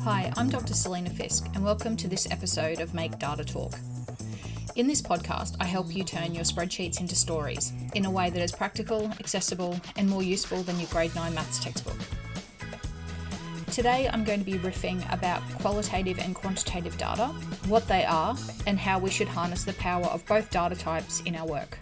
Hi, I'm Dr. Selena Fisk, and welcome to this episode of Make Data Talk. In this podcast, I help you turn your spreadsheets into stories in a way that is practical, accessible, and more useful than your grade 9 maths textbook. Today, I'm going to be riffing about qualitative and quantitative data, what they are, and how we should harness the power of both data types in our work.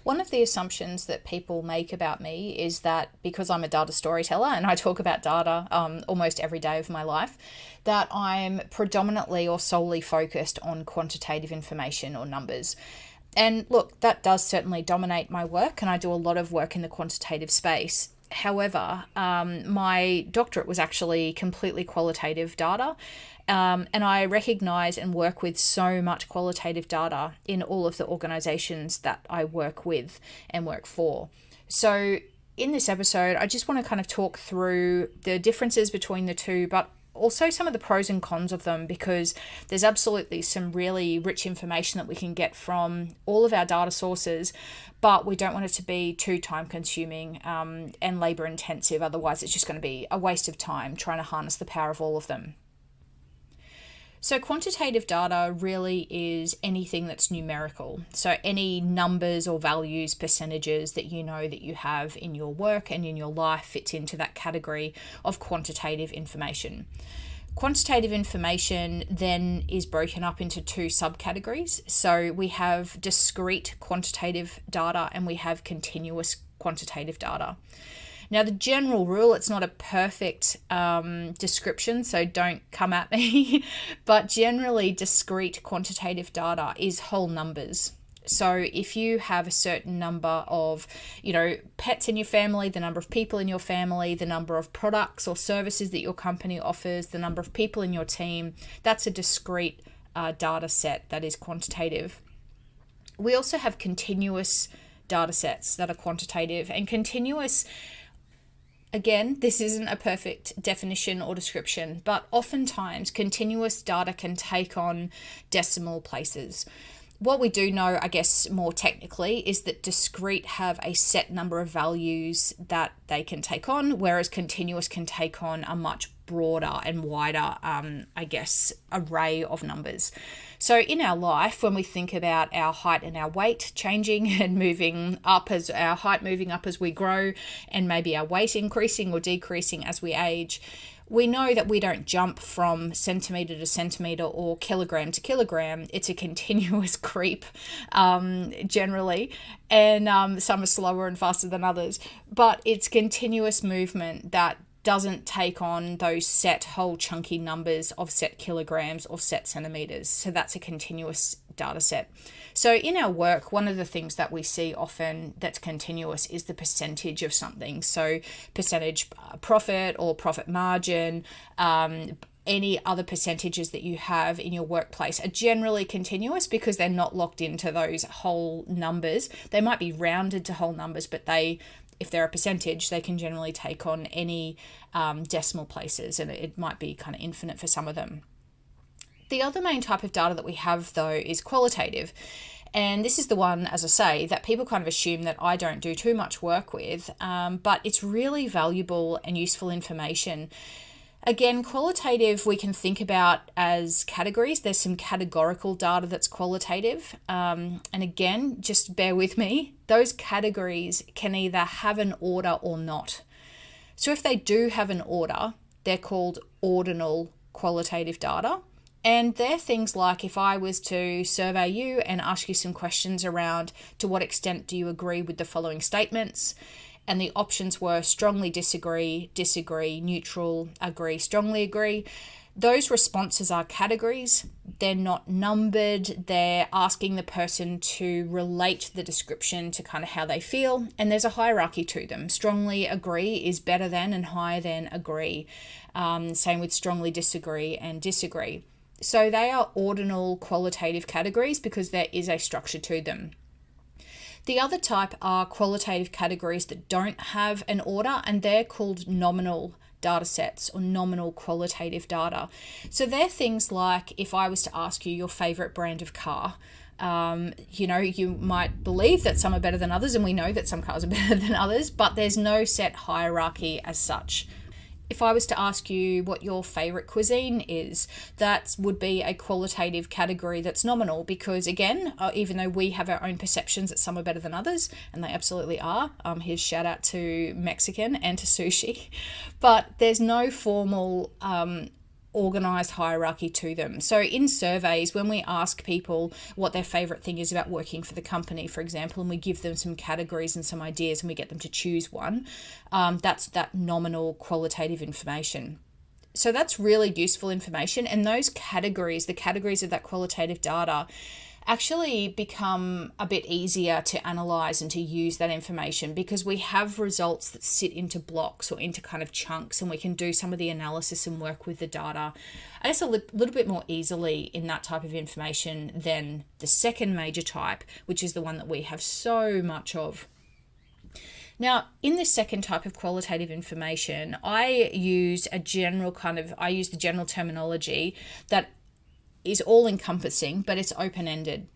One of the assumptions that people make about me is that because I'm a data storyteller and I talk about data almost every day of my life, that I'm predominantly or solely focused on quantitative information or numbers. And look, that does certainly dominate my work, and I do a lot of work in the quantitative space. However, my doctorate was actually completely qualitative data, and I recognise and work with so much qualitative data in all of the organisations that I work with and work for. So in this episode, I just want to kind of talk through the differences between the two, but also some of the pros and cons of them, because there's absolutely some really rich information that we can get from all of our data sources, but we don't want it to be too time consuming and labour intensive. Otherwise, it's just going to be a waste of time trying to harness the power of all of them. So quantitative data really is anything that's numerical. So any numbers or values, percentages that you know that you have in your work and in your life fits into that category of quantitative information. Quantitative information then is broken up into two subcategories. So we have discrete quantitative data and we have continuous quantitative data. Now, the general rule, it's not a perfect description, so don't come at me, but generally discrete quantitative data is whole numbers. So if you have a certain number of, pets in your family, the number of people in your family, the number of products or services that your company offers, the number of people in your team, that's a discrete data set that is quantitative. We also have continuous data sets that are quantitative, and continuous, again, this isn't a perfect definition or description, but oftentimes continuous data can take on decimal places. What we do know, I guess, more technically, is that discrete have a set number of values that they can take on, whereas continuous can take on a much broader and wider, array of numbers. So in our life, when we think about our height and our weight changing and moving up as our height moving up as we grow, and maybe our weight increasing or decreasing as we age, we know that we don't jump from centimetre to centimetre or kilogram to kilogram. It's a continuous creep, generally, and some are slower and faster than others. But it's continuous movement that doesn't take on those set whole chunky numbers of set kilograms or set centimetres. So that's a continuous data set. So in our work, one of the things that we see often that's continuous is the percentage of something. So percentage profit or profit margin, any other percentages that you have in your workplace are generally continuous because they're not locked into those whole numbers. They might be rounded to whole numbers, but if they're a percentage, they can generally take on any decimal places, and it might be kind of infinite for some of them. The other main type of data that we have, though, is qualitative. And this is the one, as I say, that people kind of assume that I don't do too much work with, but it's really valuable and useful information. Again, qualitative we can think about as categories. There's some categorical data that's qualitative. And again, just bear with me, those categories can either have an order or not. So if they do have an order, they're called ordinal qualitative data. And they're things like if I was to survey you and ask you some questions around to what extent do you agree with the following statements, and the options were strongly disagree, disagree, neutral, agree, strongly agree. Those responses are categories. They're not numbered. They're asking the person to relate the description to kind of how they feel. And there's a hierarchy to them. Strongly agree is better than and higher than agree. Same with strongly disagree and disagree. So they are ordinal qualitative categories because there is a structure to them. The other type are qualitative categories that don't have an order, and they're called nominal data sets or nominal qualitative data. So they're things like if I was to ask you your favorite brand of car, You might believe that some are better than others, and we know that some cars are better than others, but there's no set hierarchy as such. If I was to ask you what your favourite cuisine is, that would be a qualitative category that's nominal, because again, even though we have our own perceptions that some are better than others, and they absolutely are, here's shout out to Mexican and to sushi, but there's no formal organised hierarchy to them. So in surveys, when we ask people what their favourite thing is about working for the company, for example, and we give them some categories and some ideas and we get them to choose one, that's that nominal qualitative information. So that's really useful information, and those categories, the categories of that qualitative data, actually become a bit easier to analyze and to use that information, because we have results that sit into blocks or into kind of chunks, and we can do some of the analysis and work with the data, I guess, a little bit more easily in that type of information than the second major type, which is the one that we have so much of. Now, in this second type of qualitative information, I use the general terminology that is all-encompassing, but it's open-ended.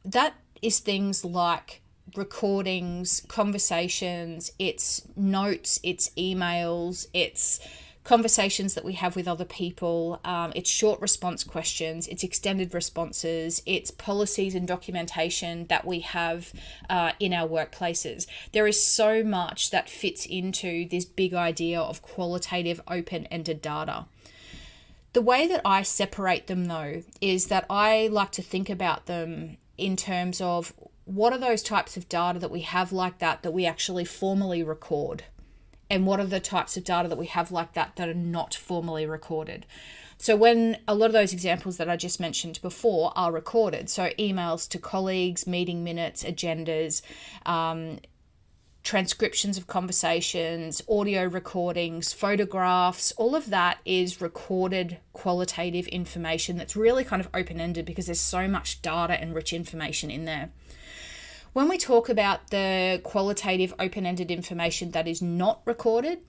That is things like recordings, conversations, it's notes, it's emails, it's conversations that we have with other people, it's short response questions, it's extended responses, it's policies and documentation that we have in our workplaces. There is so much that fits into this big idea of qualitative open-ended data. The way that I separate them, though, is that I like to think about them in terms of what are those types of data that we have like that we actually formally record, and what are the types of data that we have like that are not formally recorded. So when a lot of those examples that I just mentioned before are recorded, so emails to colleagues, meeting minutes, agendas, transcriptions of conversations, audio recordings, photographs, all of that is recorded qualitative information that's really kind of open-ended, because there's so much data and rich information in there. When we talk about the qualitative open-ended information that is not recorded,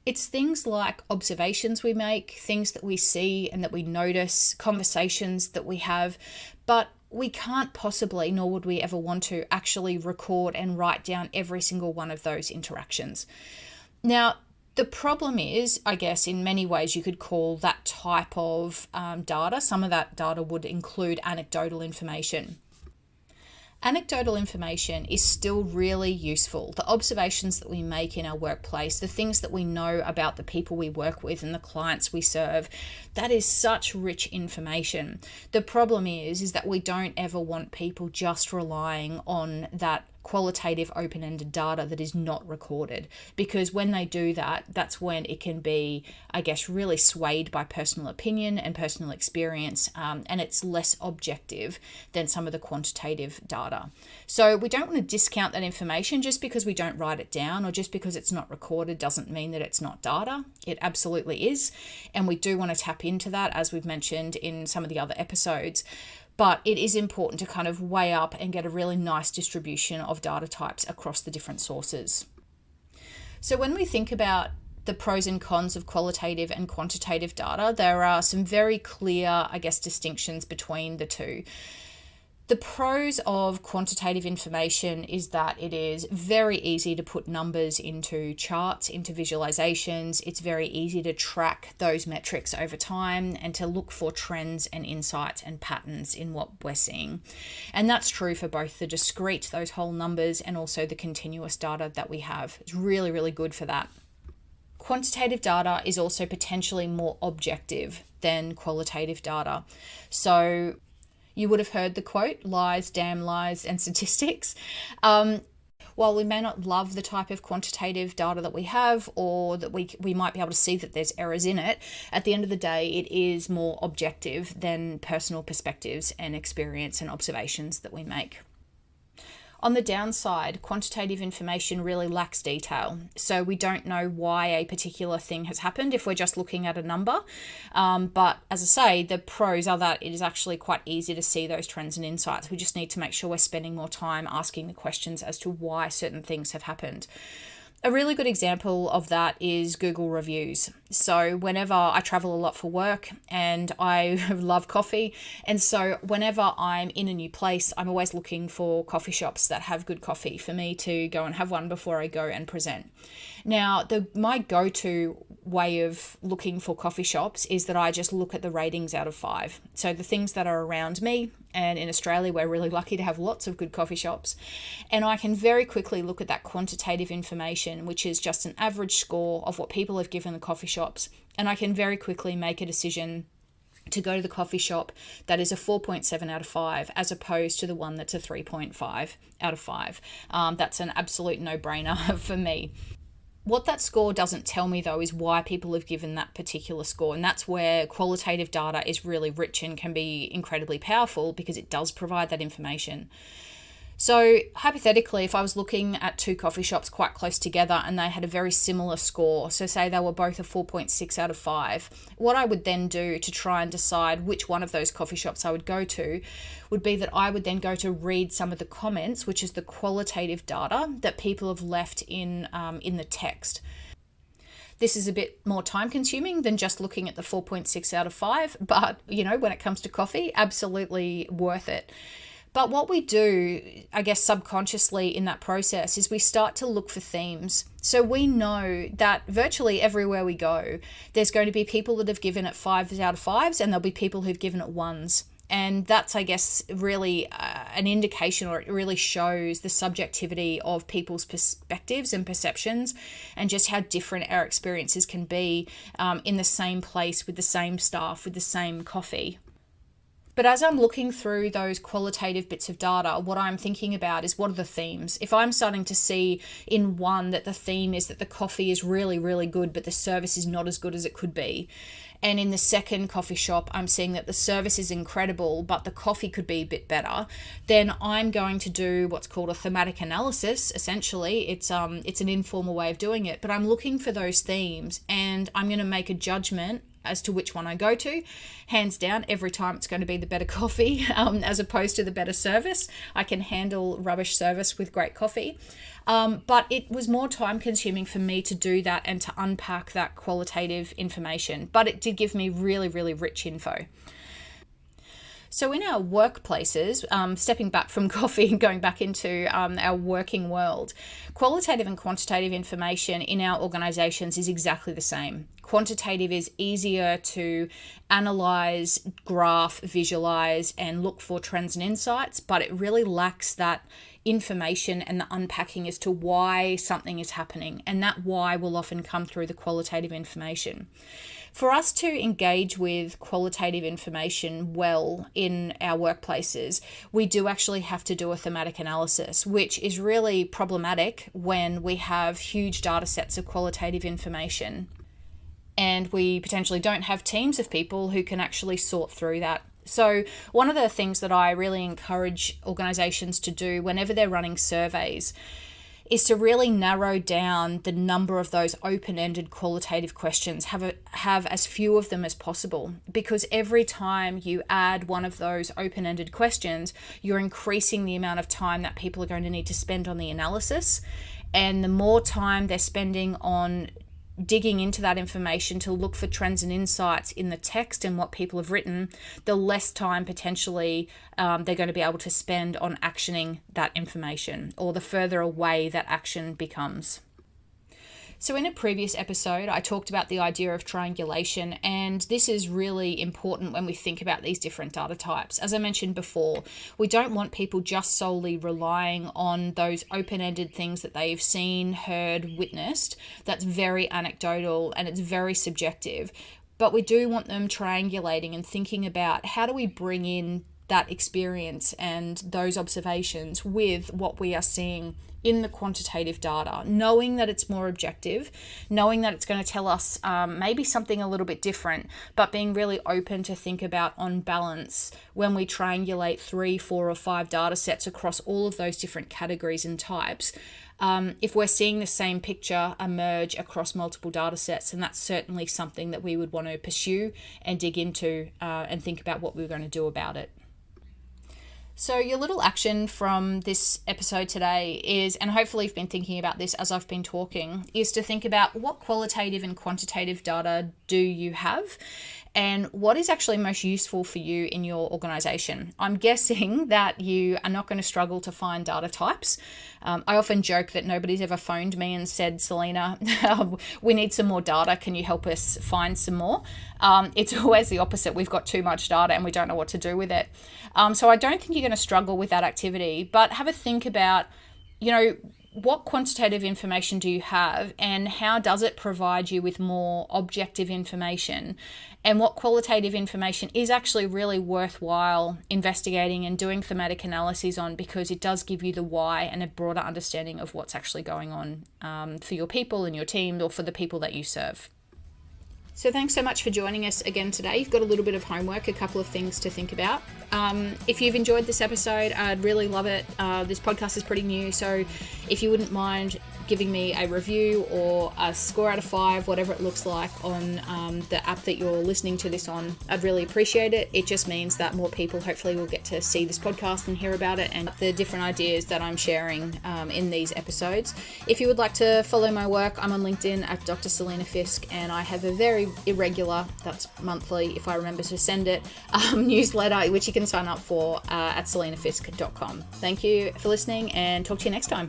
it's things like observations we make, things that we see and that we notice, conversations that we have, but we can't possibly, nor would we ever want to, actually record and write down every single one of those interactions. Now, the problem is, I guess, in many ways you could call that type of data, some of that data would include anecdotal information. Anecdotal information is still really useful. The observations that we make in our workplace, the things that we know about the people we work with and the clients we serve, that is such rich information. The problem is that we don't ever want people just relying on that qualitative open-ended data that is not recorded, because when they do that, that's when it can be, I guess, really swayed by personal opinion and personal experience, and it's less objective than some of the quantitative data. So we don't want to discount that information. Just because we don't write it down or just because it's not recorded doesn't mean that it's not data. It absolutely is, and we do want to tap into that, as we've mentioned in some of the other episodes. But it is important to kind of weigh up and get a really nice distribution of data types across the different sources. So when we think about the pros and cons of qualitative and quantitative data, there are some very clear, I guess, distinctions between the two. The pros of quantitative information is that it is very easy to put numbers into charts, into visualizations. It's very easy to track those metrics over time and to look for trends and insights and patterns in what we're seeing. And that's true for both the discrete, those whole numbers, and also the continuous data that we have. It's really, really good for that. Quantitative data is also potentially more objective than qualitative data. So you would have heard the quote, lies, damn lies, and statistics. While we may not love the type of quantitative data that we have, or that we might be able to see that there's errors in it, at the end of the day, it is more objective than personal perspectives and experience and observations that we make. On the downside, quantitative information really lacks detail. So we don't know why a particular thing has happened if we're just looking at a number. But as I say, the pros are that it is actually quite easy to see those trends and insights. We just need to make sure we're spending more time asking the questions as to why certain things have happened. A really good example of that is Google reviews. So whenever I travel a lot for work and I love coffee, and so whenever I'm in a new place, I'm always looking for coffee shops that have good coffee for me to go and have one before I go and present. Now, my go-to way of looking for coffee shops is that I just look at the ratings out of 5. So the things that are around me, and in Australia, we're really lucky to have lots of good coffee shops. And I can very quickly look at that quantitative information, which is just an average score of what people have given the coffee shops. And I can very quickly make a decision to go to the coffee shop that is a 4.7 out of 5, as opposed to the one that's a 3.5 out of 5. That's an absolute no-brainer for me. What that score doesn't tell me, though, is why people have given that particular score. And that's where qualitative data is really rich and can be incredibly powerful, because it does provide that information. So hypothetically, if I was looking at 2 coffee shops quite close together and they had a very similar score, so say they were both a 4.6 out of 5, what I would then do to try and decide which one of those coffee shops I would go to would be that I would then go to read some of the comments, which is the qualitative data that people have left in the text. This is a bit more time consuming than just looking at the 4.6 out of 5, but when it comes to coffee, absolutely worth it. But what we do, I guess subconsciously in that process, is we start to look for themes. So we know that virtually everywhere we go, there's going to be people that have given it 5 out of 5s, and there'll be people who've given it 1s. And that's, I guess, really an indication, or it really shows the subjectivity of people's perspectives and perceptions, and just how different our experiences can be in the same place, with the same staff, with the same coffee. But as I'm looking through those qualitative bits of data, what I'm thinking about is, what are the themes? If I'm starting to see in one that the theme is that the coffee is really, really good, but the service is not as good as it could be, and in the second coffee shop, I'm seeing that the service is incredible, but the coffee could be a bit better, then I'm going to do what's called a thematic analysis. Essentially, it's an informal way of doing it, but I'm looking for those themes, and I'm going to make a judgment as to which one I go to. Hands down, every time it's going to be the better coffee as opposed to the better service. I can handle rubbish service with great coffee. But it was more time consuming for me to do that and to unpack that qualitative information. But it did give me really, really rich info. So in our workplaces, stepping back from coffee and going back into our working world, qualitative and quantitative information in our organizations is exactly the same. Quantitative is easier to analyze, graph, visualize, and look for trends and insights, but it really lacks that information and the unpacking as to why something is happening, and that why will often come through the qualitative information. For us to engage with qualitative information well in our workplaces, we do actually have to do a thematic analysis, which is really problematic when we have huge data sets of qualitative information and we potentially don't have teams of people who can actually sort through that. So one of the things that I really encourage organizations to do whenever they're running surveys is to really narrow down the number of those open-ended qualitative questions, have as few of them as possible, because every time you add one of those open-ended questions, you're increasing the amount of time that people are going to need to spend on the analysis. And the more time they're spending on digging into that information to look for trends and insights in the text and what people have written, the less time potentially they're going to be able to spend on actioning that information, or the further away that action becomes. So in a previous episode, I talked about the idea of triangulation, and this is really important when we think about these different data types. As I mentioned before, we don't want people just solely relying on those open-ended things that they've seen, heard, witnessed. That's very anecdotal and it's very subjective. But we do want them triangulating and thinking about, how do we bring in that experience and those observations with what we are seeing in the quantitative data, knowing that it's more objective, knowing that it's going to tell us maybe something a little bit different, but being really open to think about, on balance, when we triangulate 3, 4, or 5 data sets across all of those different categories and types, if we're seeing the same picture emerge across multiple data sets, and that's certainly something that we would want to pursue and dig into and think about what we're going to do about it. So your little action from this episode today is, and hopefully you've been thinking about this as I've been talking, is to think about what qualitative and quantitative data do you have and what is actually most useful for you in your organization. I'm guessing that you are not going to struggle to find data types. I often joke that nobody's ever phoned me and said, Selena, we need some more data. Can you help us find some more? It's always the opposite. We've got too much data and we don't know what to do with it. So I don't think you're going to struggle with that activity, but have a think about, what quantitative information do you have and how does it provide you with more objective information, and what qualitative information is actually really worthwhile investigating and doing thematic analyses on, because it does give you the why and a broader understanding of what's actually going on for your people and your team, or for the people that you serve. So thanks so much for joining us again today. You've got a little bit of homework, a couple of things to think about. If you've enjoyed this episode, I'd really love it. This podcast is pretty new, so if you wouldn't mind giving me a review or a score out of 5, whatever it looks like, on the app that you're listening to this on, I'd really appreciate it. It just means that more people hopefully will get to see this podcast and hear about it and the different ideas that I'm sharing in these episodes. If you would like to follow my work, I'm on LinkedIn at Dr. Selena Fisk, and I have a very irregular, that's monthly if I remember to send it, newsletter which you can sign up for at selenafisk.com. Thank you for listening and talk to you next time.